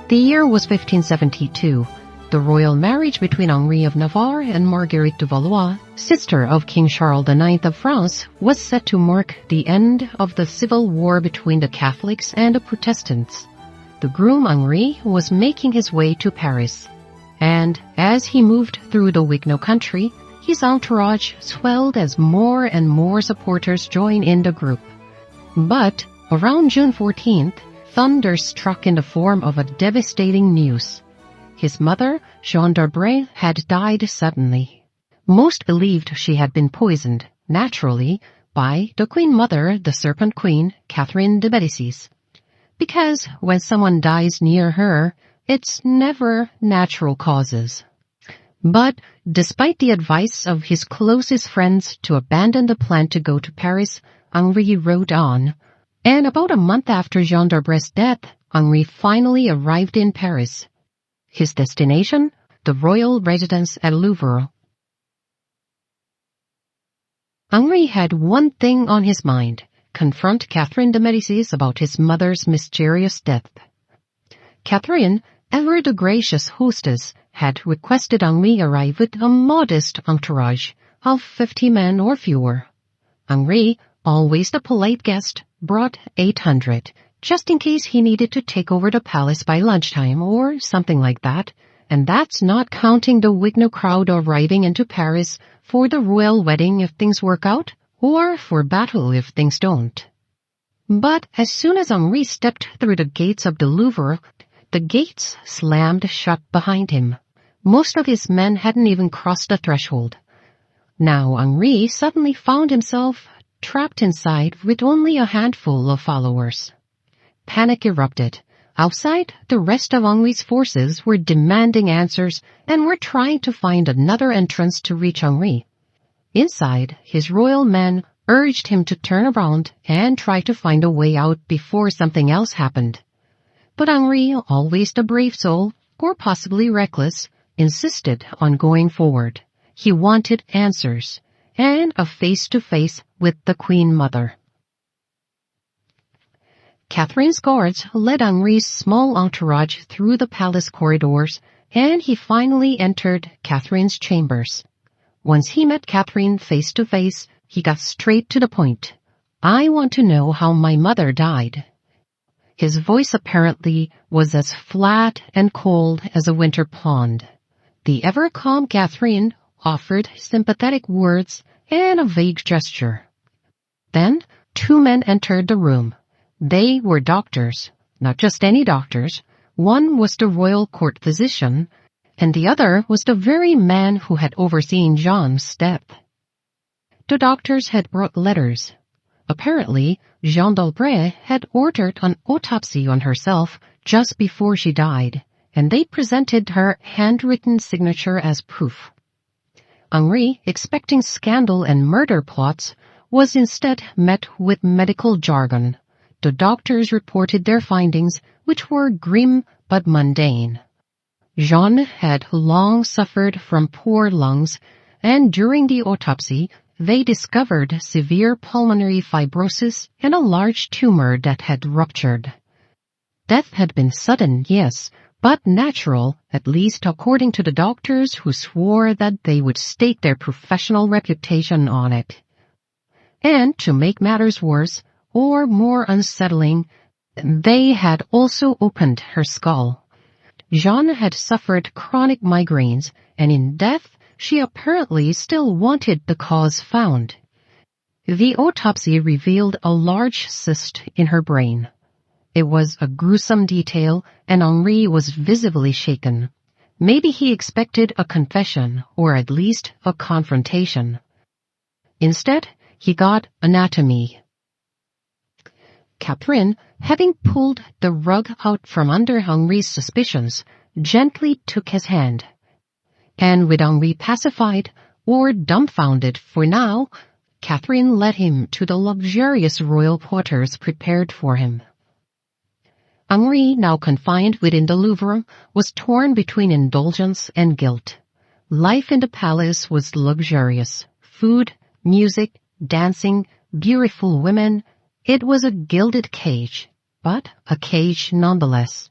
The year was 1572. The royal marriage between Henri of Navarre and Marguerite de Valois, sister of King Charles IX of France, was set to mark the end of the civil war between the Catholics and the Protestants. The groom Henri was making his way to Paris, and as he moved through the Huguenot country, his entourage swelled as more and more supporters joined in the group. But around June 14th, thunder struck in the form of a devastating news. His mother, Jeanne d'Arbrey, had died suddenly. Most believed she had been poisoned, naturally, by the Queen Mother, the Serpent Queen, Catherine de Medicis. Because when someone dies near her, it's never natural causes. But despite the advice of his closest friends to abandon the plan to go to Paris, Henri rode on. And about a month after Jeanne d'Arbrey's death, Henri finally arrived in Paris. His destination? The royal residence at Louvre. Henri had one thing on his mind: confront Catherine de Medicis about his mother's mysterious death. Catherine, ever the gracious hostess, had requested Henri arrive with a modest entourage of 50 men or fewer. Henri, always the polite guest, brought 800, just in case he needed to take over the palace by lunchtime or something like that, and that's not counting the Huguenot crowd arriving into Paris for the royal wedding if things work out, or for battle if things don't. But as soon as Henri stepped through the gates of the Louvre, the gates slammed shut behind him. Most of his men hadn't even crossed the threshold. Now Henri suddenly found himself trapped inside with only a handful of followers. Panic erupted. Outside, the rest of Henri's forces were demanding answers and were trying to find another entrance to reach Henri. Inside, his royal men urged him to turn around and try to find a way out before something else happened. But Henri, always the brave soul, or possibly reckless, insisted on going forward. He wanted answers, and a face-to-face with the Queen Mother. Catherine's guards led Henri's small entourage through the palace corridors, and he finally entered Catherine's chambers. Once he met Catherine face-to-face, he got straight to the point. "I want to know how my mother died." His voice apparently was as flat and cold as a winter pond. The ever-calm Catherine offered sympathetic words and a vague gesture. Then 2 men entered the room. They were doctors, not just any doctors. One was the royal court physician, and the other was the very man who had overseen Jeanne's death. The doctors had brought letters. Apparently, Jeanne d'Arbrey had ordered an autopsy on herself just before she died, and they presented her handwritten signature as proof. Henri, expecting scandal and murder plots, was instead met with medical jargon. The doctors reported their findings, which were grim but mundane. Jeanne had long suffered from poor lungs, and during the autopsy, they discovered severe pulmonary fibrosis and a large tumor that had ruptured. Death had been sudden, yes, but natural, at least according to the doctors who swore that they would stake their professional reputation on it. And to make matters worse, or more unsettling, they had also opened her skull. Jeanne had suffered chronic migraines, and in death, she apparently still wanted the cause found. The autopsy revealed a large cyst in her brain. It was a gruesome detail, and Henri was visibly shaken. Maybe he expected a confession, or at least a confrontation. Instead, he got anatomy. Catherine, having pulled the rug out from under Henri's suspicions, gently took his hand. And with Henri pacified, or dumbfounded for now, Catherine led him to the luxurious royal quarters prepared for him. Henri, now confined within the Louvre, was torn between indulgence and guilt. Life in the palace was luxurious. Food, music, dancing, beautiful women. It was a gilded cage, but a cage nonetheless.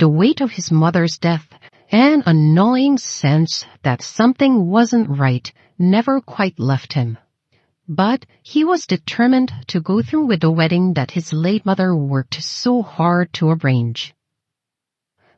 The weight of his mother's death and a gnawing sense that something wasn't right never quite left him. But he was determined to go through with the wedding that his late mother worked so hard to arrange.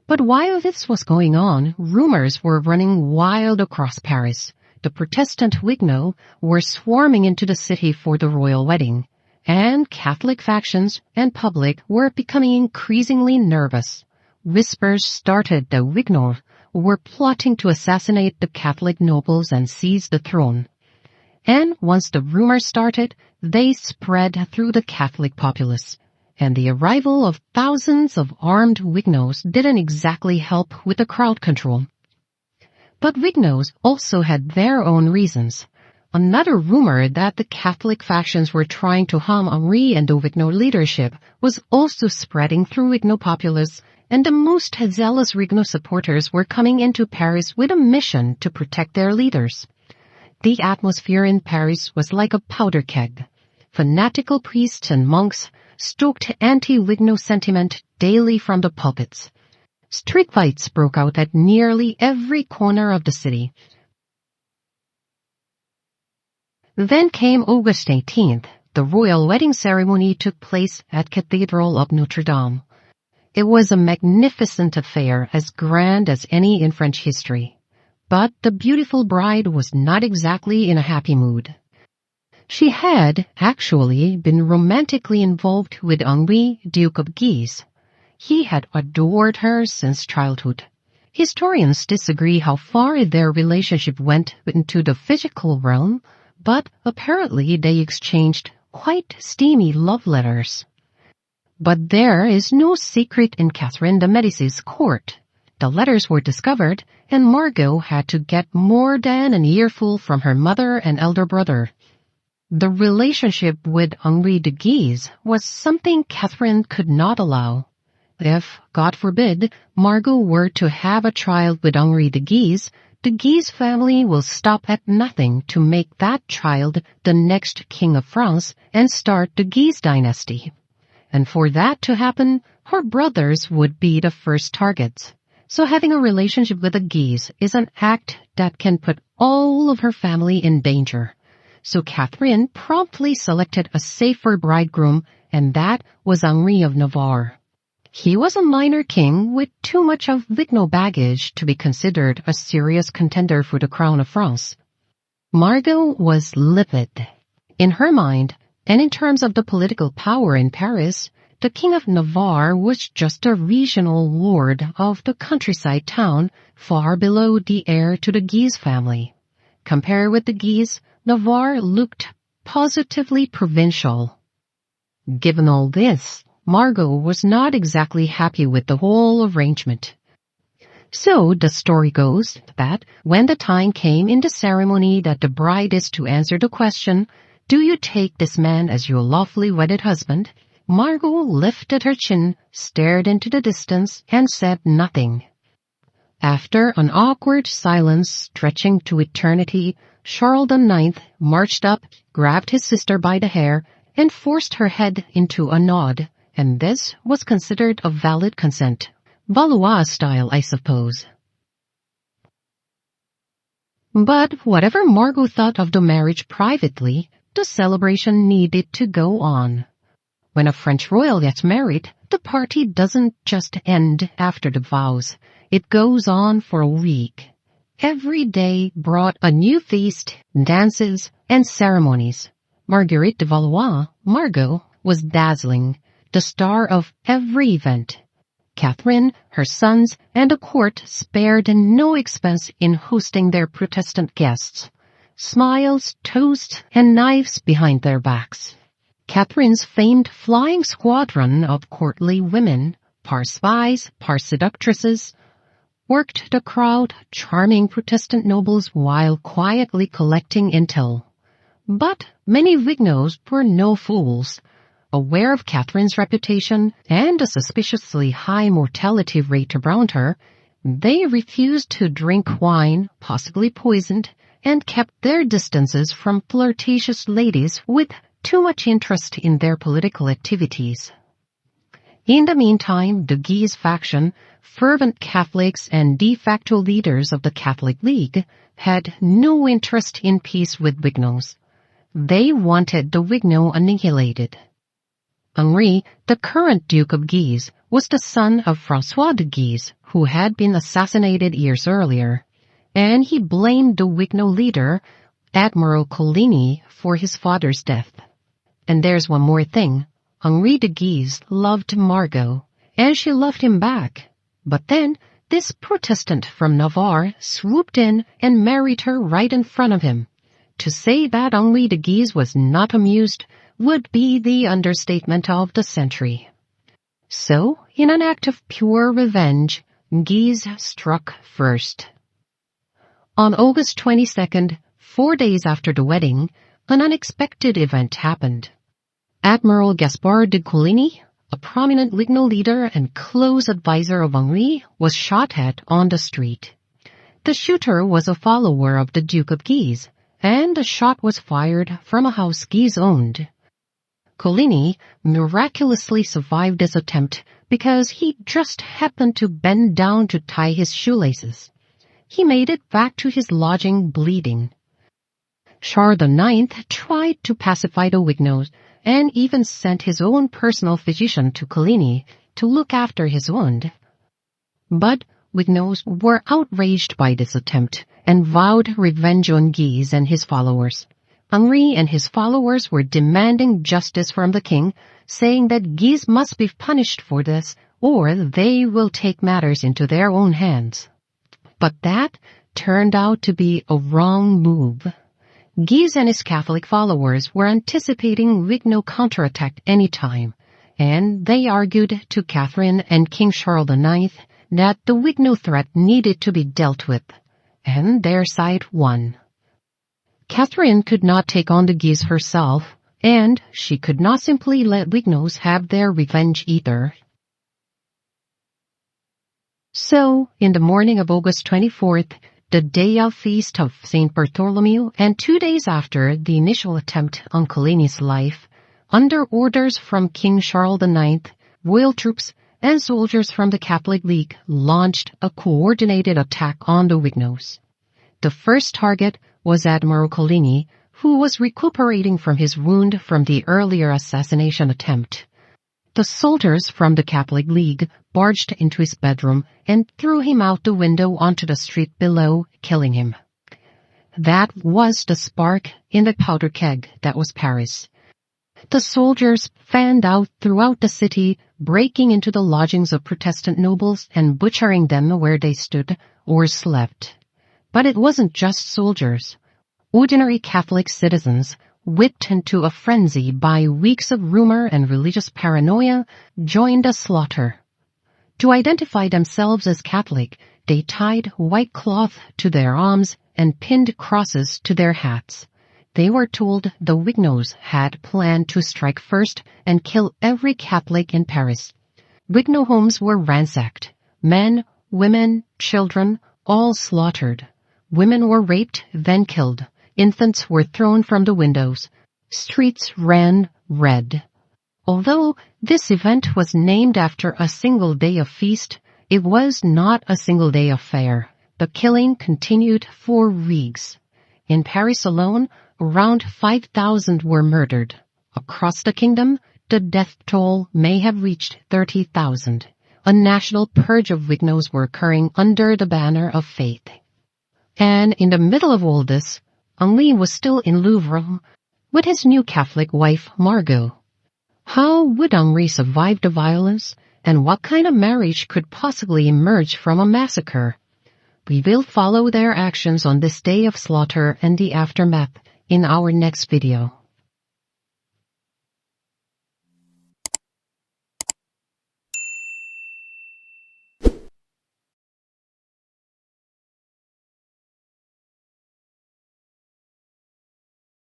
But while this was going on, rumors were running wild across Paris. The Protestant Huguenots were swarming into the city for the royal wedding, and Catholic factions and public were becoming increasingly nervous. Whispers started that Huguenots were plotting to assassinate the Catholic nobles and seize the throne. And once the rumors started, they spread through the Catholic populace, and the arrival of thousands of armed Huguenots didn't exactly help with the crowd control. But Huguenots also had their own reasons. Another rumor that the Catholic factions were trying to harm Henri and the Huguenot leadership was also spreading through Huguenot populace, and the most zealous Huguenot supporters were coming into Paris with a mission to protect their leaders. The atmosphere in Paris was like a powder keg. Fanatical priests and monks stoked anti-Huguenot sentiment daily from the pulpits. Street fights broke out at nearly every corner of the city. Then came August 18th. The royal wedding ceremony took place at Cathedral of Notre Dame. It was a magnificent affair, as grand as any in French history. But the beautiful bride was not exactly in a happy mood. She had actually been romantically involved with Henri, Duke of Guise. He had adored her since childhood. Historians disagree how far their relationship went into the physical realm, but apparently they exchanged quite steamy love letters. But there is no secret in Catherine de' Medici's court. The letters were discovered, and Margot had to get more than an earful from her mother and elder brother. The relationship with Henri de Guise was something Catherine could not allow. If, God forbid, Margot were to have a child with Henri de Guise, the Guise family will stop at nothing to make that child the next king of France and start the Guise dynasty. And for that to happen, her brothers would be the first targets. So having a relationship with a Guise is an act that can put all of her family in danger. So Catherine promptly selected a safer bridegroom, and that was Henri of Navarre. He was a minor king with too much of Huguenot baggage to be considered a serious contender for the crown of France. Margot was livid. In her mind, and in terms of the political power in Paris, the King of Navarre was just a regional lord of the countryside town far below the heir to the Guise family. Compared with the Guise, Navarre looked positively provincial. Given all this, Margot was not exactly happy with the whole arrangement. So the story goes that when the time came in the ceremony that the bride is to answer the question, "Do you take this man as your lawfully wedded husband?" Margot lifted her chin, stared into the distance, and said nothing. After an awkward silence stretching to eternity, Charles IX marched up, grabbed his sister by the hair, and forced her head into a nod, and this was considered a valid consent. Valois style, I suppose. But whatever Margot thought of the marriage privately, the celebration needed to go on. When a French royal gets married, the party doesn't just end after the vows. It goes on for a week. Every day brought a new feast, dances, and ceremonies. Marguerite de Valois, Margot, was dazzling, the star of every event. Catherine, her sons, and the court spared no expense in hosting their Protestant guests. Smiles, toasts, and knives behind their backs. Catherine's famed flying squadron of courtly women, par spies, par seductresses, worked the crowd, charming Protestant nobles while quietly collecting intel. But many Huguenots were no fools. Aware of Catherine's reputation and the suspiciously high mortality rate around her, they refused to drink wine, possibly poisoned, and kept their distances from flirtatious ladies with too much interest in their political activities. In the meantime, the Guise faction, fervent Catholics and de facto leaders of the Catholic League, had no interest in peace with Huguenots. They wanted the Huguenots annihilated. Henri, the current Duke of Guise, was the son of François de Guise, who had been assassinated years earlier, and he blamed the Huguenot leader, Admiral Coligny, for his father's death. And there's one more thing. Henri de Guise loved Margot, and she loved him back. But then, this Protestant from Navarre swooped in and married her right in front of him. To say that Henri de Guise was not amused would be the understatement of the century. So, in an act of pure revenge, Guise struck first. On August 22nd, 4 days after the wedding, an unexpected event happened. Admiral Gaspard de Coligny, a prominent Huguenot leader and close advisor of Henri, was shot at on the street. The shooter was a follower of the Duke of Guise, and the shot was fired from a house Guise owned. Coligny miraculously survived this attempt because he just happened to bend down to tie his shoelaces. He made it back to his lodging bleeding. Charles IX tried to pacify the Huguenots and even sent his own personal physician to Coligny to look after his wound. But Huguenots were outraged by this attempt and vowed revenge on Guise and his followers. Henri and his followers were demanding justice from the king, saying that Guise must be punished for this or they will take matters into their own hands. But that turned out to be a wrong move. Guise and his Catholic followers were anticipating Huguenot counterattack any time, and they argued to Catherine and King Charles IX that the Huguenot threat needed to be dealt with, and their side won. Catherine could not take on the Guise herself, and she could not simply let Huguenots have their revenge either. So, in the morning of August 24th, the day of feast of St. Bartholomew, and 2 days after the initial attempt on Coligny's life, under orders from King Charles IX, royal troops and soldiers from the Catholic League launched a coordinated attack on the Huguenots. The first target was Admiral Coligny, who was recuperating from his wound from the earlier assassination attempt. The soldiers from the Catholic League barged into his bedroom and threw him out the window onto the street below, killing him. That was the spark in the powder keg that was Paris. The soldiers fanned out throughout the city, breaking into the lodgings of Protestant nobles and butchering them where they stood or slept. But it wasn't just soldiers. Ordinary Catholic citizens, whipped into a frenzy by weeks of rumor and religious paranoia, joined the slaughter. To identify themselves as Catholic, they tied white cloth to their arms and pinned crosses to their hats. They were told the Huguenots had planned to strike first and kill every Catholic in Paris. Huguenot homes were ransacked. Men, women, children, all slaughtered. Women were raped, then killed. Infants were thrown from the windows. Streets ran red. Although this event was named after a single day of feast, it was not a single day affair. The killing continued for weeks. In Paris alone, around 5,000 were murdered. Across the kingdom, the death toll may have reached 30,000. A national purge of Huguenots were occurring under the banner of faith. And in the middle of all this, Henri was still in Louvre with his new Catholic wife, Margot. How would Henri survive the violence, and what kind of marriage could possibly emerge from a massacre? We will follow their actions on this day of slaughter and the aftermath in our next video.